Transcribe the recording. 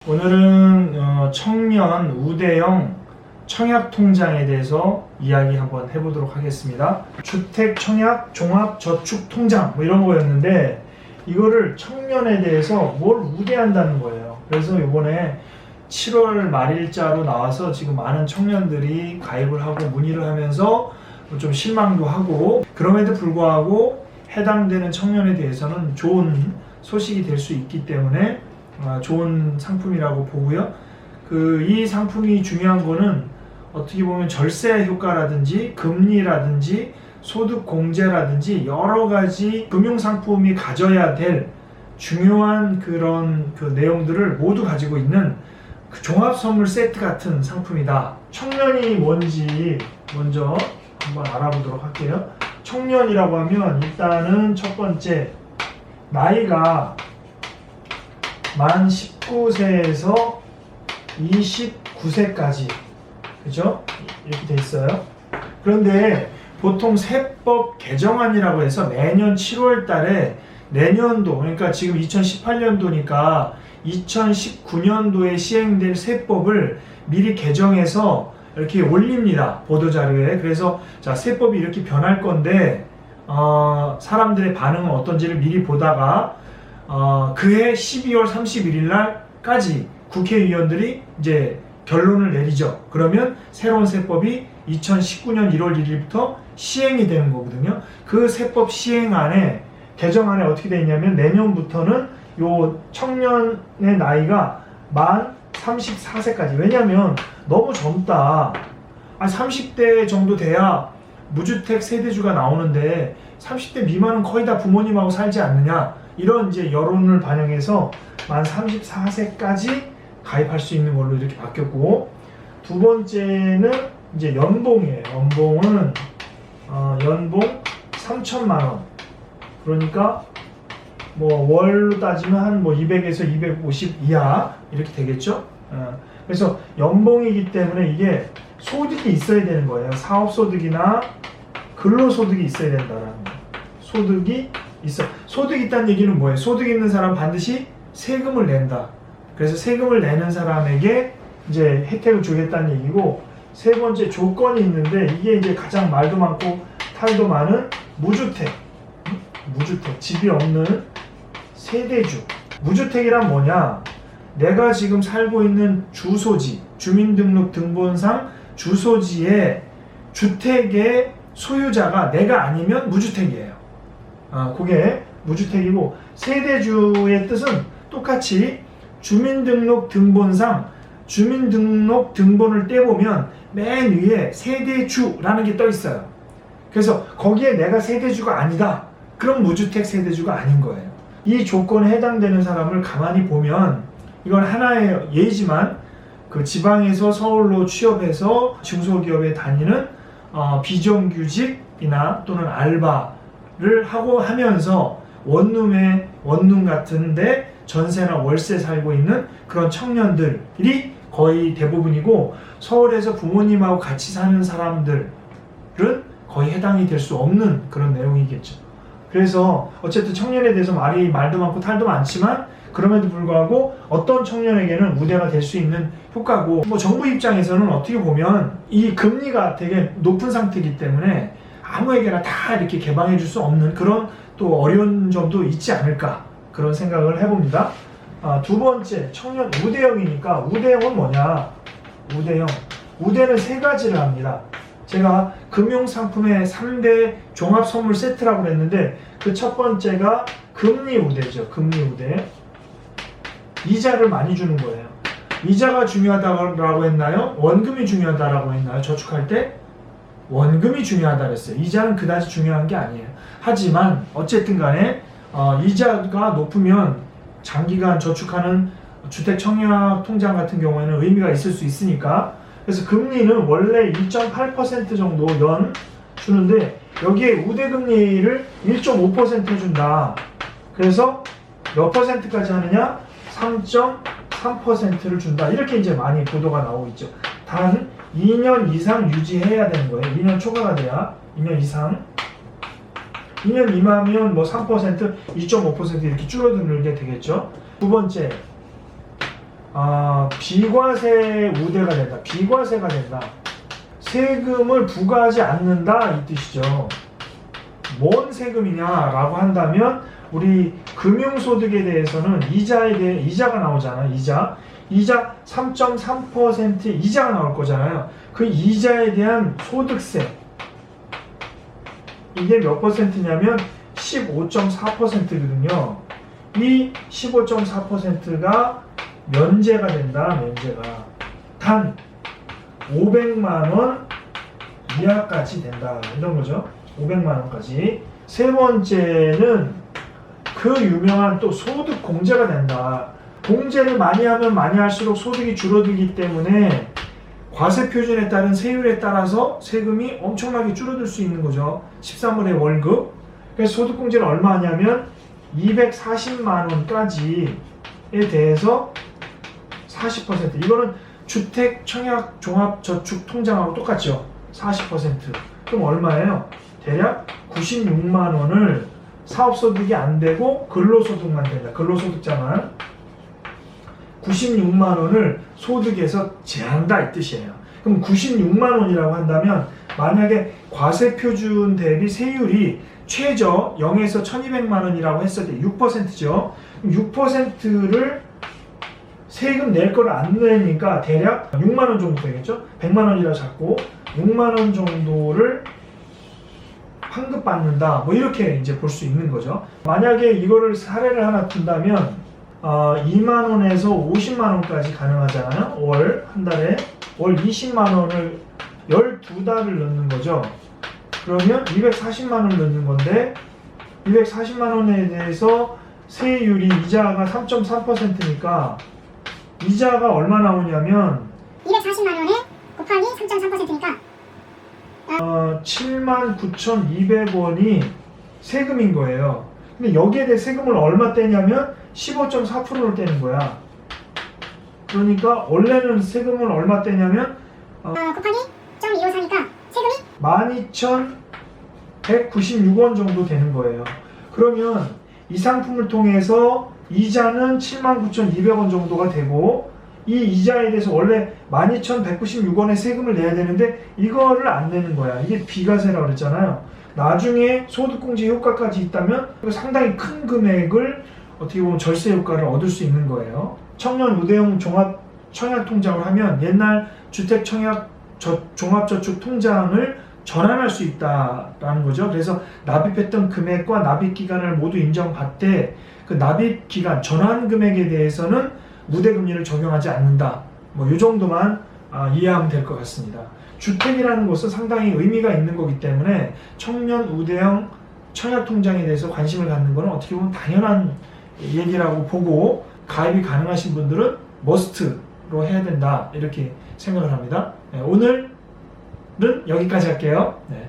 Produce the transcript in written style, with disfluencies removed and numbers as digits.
오늘은 청년 우대형 청약통장에 대해서 이야기 한번 해보도록 하겠습니다. 주택 청약 종합저축통장 뭐 이런 거였는데 이거를 청년에 대해서 뭘 우대한다는 거예요. 그래서 이번에 7월 말일자로 나와서 지금 많은 청년들이 가입을 하고 문의를 하면서 좀 실망도 하고, 그럼에도 불구하고 해당되는 청년에 대해서는 좋은 소식이 될 수 있기 때문에 좋은 상품이라고 보고요. 이 상품이 중요한 거는 어떻게 보면 절세 효과라든지 금리라든지 소득 공제라든지 여러 가지 금융 상품이 가져야 될 중요한 그런 내용들을 모두 가지고 있는 종합 선물 세트 같은 상품이다. 청년이 뭔지 먼저 한번 알아보도록 할게요. 청년이라고 하면 일단은 첫 번째, 나이가 만 19세에서 29세까지, 그죠? 이렇게 돼 있어요. 그런데 보통 세법 개정안이라고 해서 매년 7월 달에 내년도, 그러니까 지금 2018년도니까 2019년도에 시행될 세법을 미리 개정해서 이렇게 올립니다. 보도자료에. 그래서 자, 세법이 이렇게 변할 건데 사람들의 반응은 어떤지를 미리 보다가 그해 12월 31일 날까지 국회의원들이 이제 결론을 내리죠. 그러면 새로운 세법이 2019년 1월 1일부터 시행이 되는 거거든요. 그 세법 시행안에, 개정안에 어떻게 되어 있냐면 내년부터는 요 청년의 나이가 만 34세까지. 왜냐면 너무 젊다. 30대 정도 돼야 무주택 세대주가 나오는데 30대 미만은 거의 다 부모님하고 살지 않느냐, 이런 이제 여론을 반영해서 만 34세까지 가입할 수 있는 걸로 이렇게 바뀌었고, 두 번째는 이제 연봉이에요. 연봉은 연봉 3천만 원. 그러니까 뭐 월로 따지면 한 200에서 250 이하 이렇게 되겠죠. 그래서 연봉이기 때문에 이게 소득이 있어야 되는 거예요. 사업소득이나 근로소득이 있어야 된다라는 거예요. 소득이 있어. 소득이 있다는 얘기는 뭐예요? 소득 있는 사람 반드시 세금을 낸다. 그래서 세금을 내는 사람에게 이제 혜택을 주겠다는 얘기고, 세 번째 조건이 있는데 이게 이제 가장 말도 많고 탈도 많은 무주택, 집이 없는 세대주. 무주택이란 뭐냐? 내가 지금 살고 있는 주소지, 주민등록등본상 주소지에 주택의 소유자가 내가 아니면 무주택이에요. 그게 무주택이고, 세대주의 뜻은 똑같이 주민등록등본상 주민등록등본을 떼보면 맨 위에 세대주라는 게 떠 있어요. 그래서 거기에 내가 세대주가 아니다. 그럼 무주택 세대주가 아닌 거예요. 이 조건에 해당되는 사람을 가만히 보면, 이건 하나의 예지만 그 지방에서 서울로 취업해서 중소기업에 다니는 비정규직이나 또는 알바를 하고 하면서 원룸 같은데 전세나 월세 살고 있는 그런 청년들이 거의 대부분이고, 서울에서 부모님하고 같이 사는 사람들은 거의 해당이 될 수 없는 그런 내용이겠죠. 그래서 어쨌든 청년에 대해서 말도 많고 탈도 많지만, 그럼에도 불구하고 어떤 청년에게는 우대가 될 수 있는 효과고, 정부 입장에서는 어떻게 보면 이 금리가 되게 높은 상태이기 때문에 아무에게나 다 이렇게 개방해 줄 수 없는 그런 또 어려운 점도 있지 않을까, 그런 생각을 해봅니다. 두 번째, 청년 우대형이니까, 우대형은 뭐냐? 우대는 세 가지를 합니다. 제가 금융상품의 3대 종합선물 세트라고 했는데, 그 첫 번째가 금리 우대죠. 금리 우대. 이자를 많이 주는 거예요. 이자가 중요하다고 했나요? 원금이 중요하다고 했나요? 저축할 때? 원금이 중요하다 그랬어요. 이자는 그다지 중요한 게 아니에요. 하지만 어쨌든 간에 이자가 높으면 장기간 저축하는 주택 청약 통장 같은 경우에는 의미가 있을 수 있으니까, 그래서 금리는 원래 1.8% 정도 연 주는데 여기에 우대금리를 1.5% 해준다. 그래서 몇 퍼센트까지 하느냐? 3.3%를 준다. 이렇게 이제 많이 보도가 나오고 있죠. 단 2년 이상 유지해야 되는 거예요. 2년 초과가 돼야. 2년 이상. 2년 미만이면 3%, 2.5% 이렇게 줄어들게 되겠죠. 두 번째, 비과세 우대가 된다. 비과세가 된다. 세금을 부과하지 않는다 이 뜻이죠. 뭔 세금이냐라고 한다면 우리 금융소득에 대해서는 이자가 나오잖아. 이자 3.3% 이자가 나올 거잖아요. 그 이자에 대한 소득세 이게 몇 퍼센트냐면 15.4%거든요. 이 15.4%가 면제가 된다. 면제가 단 500만 원 이하까지 된다. 이런 거죠. 500만 원까지. 세 번째는 그 유명한 또 소득 공제가 된다. 공제를 많이 하면 많이 할수록 소득이 줄어들기 때문에 과세 표준에 따른 세율에 따라서 세금이 엄청나게 줄어들 수 있는 거죠. 13월의 월급. 그래서 소득 공제는 얼마 하냐면 240만 원까지에 대해서 40%. 이거는 주택 청약 종합 저축 통장하고 똑같죠. 40%. 그럼 얼마예요? 대략 96만 원을 사업소득이 안 되고 근로소득만 된다. 근로소득자만 96만 원을 소득에서 제한다 이 뜻이에요. 그럼 96만 원이라고 한다면 만약에 과세 표준 대비 세율이 최저 0에서 1200만 원이라고 했을 때 6%죠. 6%를 세금 낼 걸 안 내니까 대략 6만 원 정도 되겠죠. 100만 원이라 잡고 6만 원 정도를 환급받는다. 뭐 이렇게 이제 볼 수 있는 거죠. 만약에 이거를 사례를 하나 든다면 2만 원에서 50만 원까지 가능하잖아요. 한 달에 월 20만 원을 12달을 넣는 거죠. 그러면 240만 원을 넣는 건데 240만 원에 대해서 세율이 이자가 3.3%니까 이자가 얼마 나오냐면 240만 원에 곱하기 3.3%니까 79,200원이 세금인 거예요. 근데 여기에 대해 세금을 얼마 떼냐면 15.4%를 떼는 거야. 그러니까 원래는 세금을 얼마 떼냐면 곱하기 0.254니까 세금이 12,196원 정도 되는 거예요. 그러면 이 상품을 통해서 이자는 79,200원 정도가 되고 이 이자에 대해서 원래 12,196원의 세금을 내야 되는데 이거를 안 내는 거야. 이게 비과세라고 그랬잖아요. 나중에 소득공제 효과까지 있다면 상당히 큰 금액을 어떻게 보면 절세 효과를 얻을 수 있는 거예요. 청년 우대형 종합 청약 통장을 하면 옛날 주택 청약 종합저축 통장을 전환할 수 있다라는 거죠. 그래서 납입했던 금액과 납입 기간을 모두 인정받되 그 납입 기간 전환 금액에 대해서는 무대금리를 적용하지 않는다. 뭐 이 정도만 이해하면 될 것 같습니다. 주택이라는 것은 상당히 의미가 있는 거기 때문에 청년 우대형 청약 통장에 대해서 관심을 갖는 것은 어떻게 보면 당연한 얘기라고 보고 가입이 가능하신 분들은 머스트로 해야 된다 이렇게 생각을 합니다. 네, 오늘은 여기까지 할게요. 네.